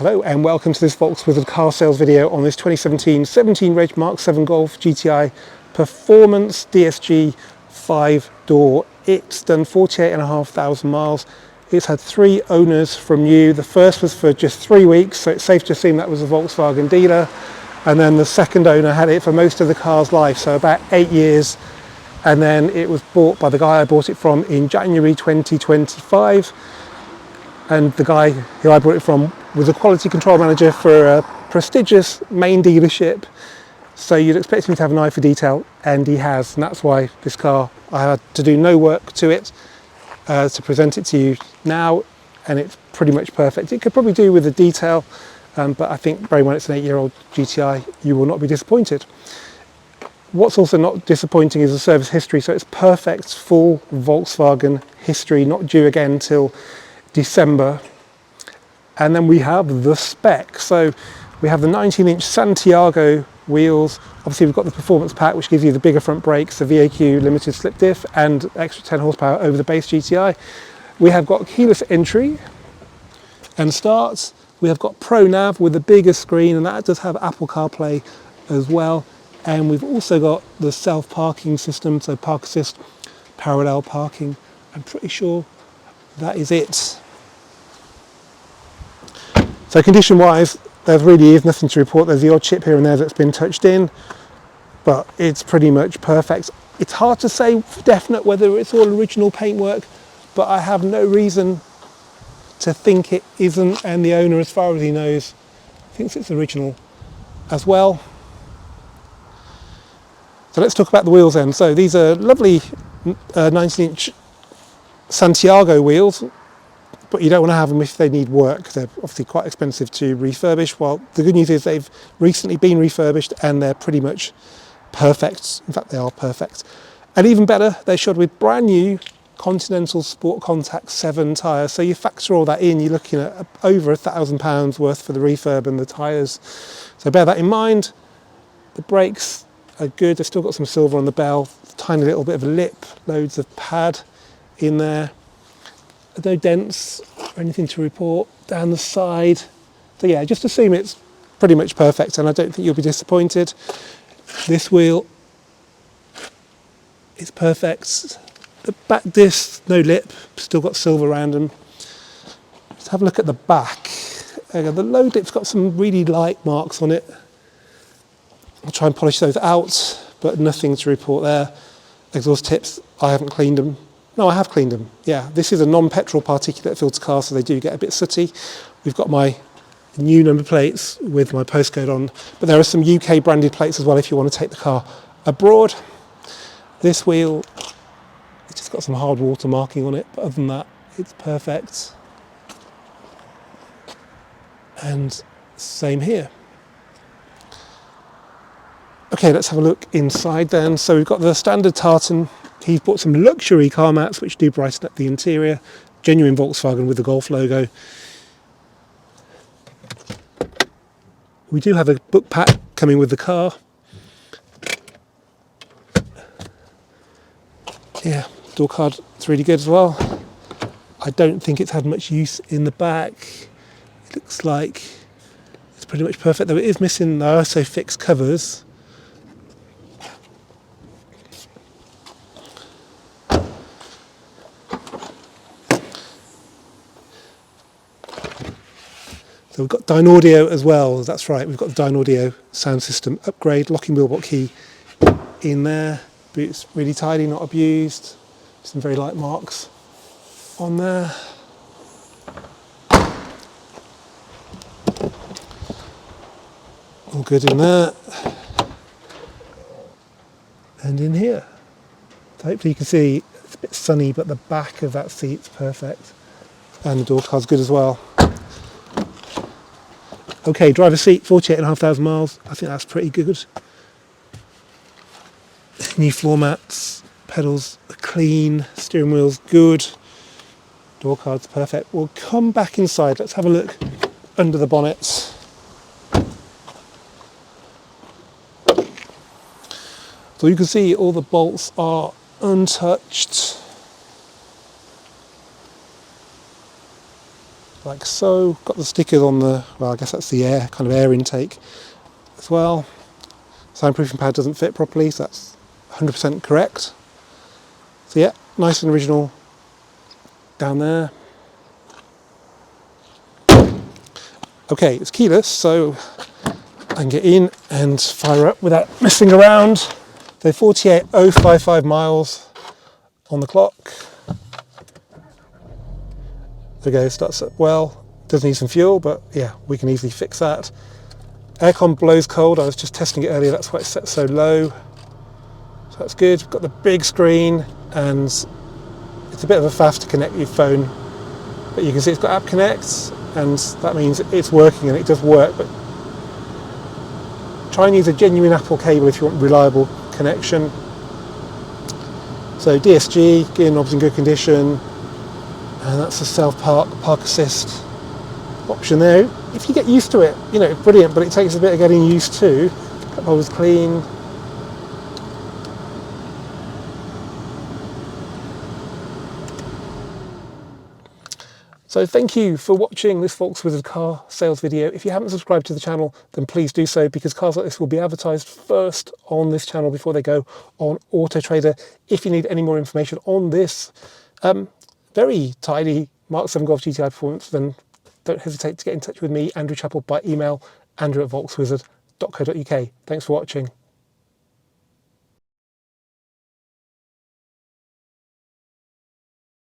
Hello and welcome to this Volkswizard car sales video on this 2017 17 Reg Mark 7 Golf GTI Performance DSG 5-door. It's done 48,500 miles. It's had 3 owners from new. The first was for just 3 weeks, so it's safe to assume that was a Volkswagen dealer. And then the second owner had it for most of the car's life, so about 8 years. And then it was bought by the guy I bought it from in January 2025. And the guy who I bought it from was a quality control manager for a prestigious main dealership. So you'd expect him to have an eye for detail, and he has. And that's why this car, I had to do no work to it to present it to you now, and it's pretty much perfect. It could probably do with the detail, but I think very when it's an 8-year-old GTI, you will not be disappointed. What's also not disappointing is the service history. So it's perfect, full Volkswagen history, not due again till December. And then we have the spec. So we have the 19-inch Santiago wheels. Obviously we've got the performance pack, which gives you the bigger front brakes, the VAQ limited slip diff, and extra 10 horsepower over the base GTI. We have got keyless entry and start. We have got Pro Nav with the bigger screen, and that does have Apple CarPlay as well. And we've also got the self-parking system, so park assist, parallel parking. I'm pretty sure that is it. So condition wise, there really is nothing to report. There's the odd chip here and there that's been touched in, but it's pretty much perfect. It's hard to say for definite whether it's all original paintwork, but I have no reason to think it isn't, and the owner, as far as he knows, thinks it's original as well. So let's talk about the wheels then. So these are lovely 19-inch Santiago wheels, but you don't want to have them if they need work. They're obviously quite expensive to refurbish. Well, the good news is they've recently been refurbished and they're pretty much perfect. In fact, they are perfect. And even better, they're shod with brand new Continental Sport Contact 7 tyres. So you factor all that in, you're looking at over £1,000 worth for the refurb and the tyres. So bear that in mind. The brakes are good. They've still got some silver on the bell, tiny little bit of a lip, loads of pad in there. No dents or anything to report down the side. So yeah, just assume it's pretty much perfect, and I don't think you'll be disappointed. This wheel is perfect. The back discs, no lip, still got silver around them. Let's have a look at the back. The low lip's got some really light marks on it. I'll try and polish those out, but nothing to report there. Exhaust tips, I haven't cleaned them. No, I have cleaned them. Yeah, this is a non-petrol particulate filter car, so they do get a bit sooty. We've got my new number plates with my postcode on, but there are some UK branded plates as well if you want to take the car abroad. This wheel, it's just got some hard water marking on it, but other than that, it's perfect. And same here. Okay, let's have a look inside then. So we've got the standard tartan. He's bought some luxury car mats which do brighten up the interior. Genuine Volkswagen with the Golf logo. We do have a book pack coming with the car. Yeah, door card, it's really good as well. I don't think it's had much use in the back. It looks like it's pretty much perfect, though it is missing the ISO fixed covers. So we've got Dynaudio as well, that's right, we've got the Dynaudio sound system upgrade, locking wheelbox key in there. Boot's really tidy, not abused. Some very light marks on there. All good in there. And in here. So hopefully you can see it's a bit sunny, but the back of that seat's perfect. And the door card's good as well. Okay, driver's seat, 48,500 miles. I think that's pretty good. New floor mats, pedals are clean, steering wheel's good, door card's perfect. We'll come back inside. Let's have a look under the bonnet. So you can see all the bolts are untouched. like so. Got the stickers on the, well, I guess that's the air, kind of air intake as well. Soundproofing pad doesn't fit properly, so that's 100% correct. So yeah, nice and original down there. Okay, it's keyless, so I can get in and fire up without messing around. So 48,055 miles on the clock. There we go, starts up well. Does need some fuel, but yeah, we can easily fix that. Aircon blows cold. I was just testing it earlier, that's why it's set so low. So that's good. Got the big screen, and it's a bit of a faff to connect your phone, but you can see it's got App Connect, and that means it's working, and it does work. But try and use a genuine Apple cable if you want reliable connection. So DSG, gear knobs in good condition, and that's a park assist option there. If you get used to it, you know, brilliant, but it takes a bit of getting used to. Cup holder's clean. So thank you for watching this Volkswizard car sales video. If you haven't subscribed to the channel, then please do so, because cars like this will be advertised first on this channel before they go on Auto Trader. If you need any more information on this very tidy Mark 7 Golf GTI performance, then don't hesitate to get in touch with me, Andrew Chappell, by email, andrew@volkswizard.co.uk. Thanks for watching.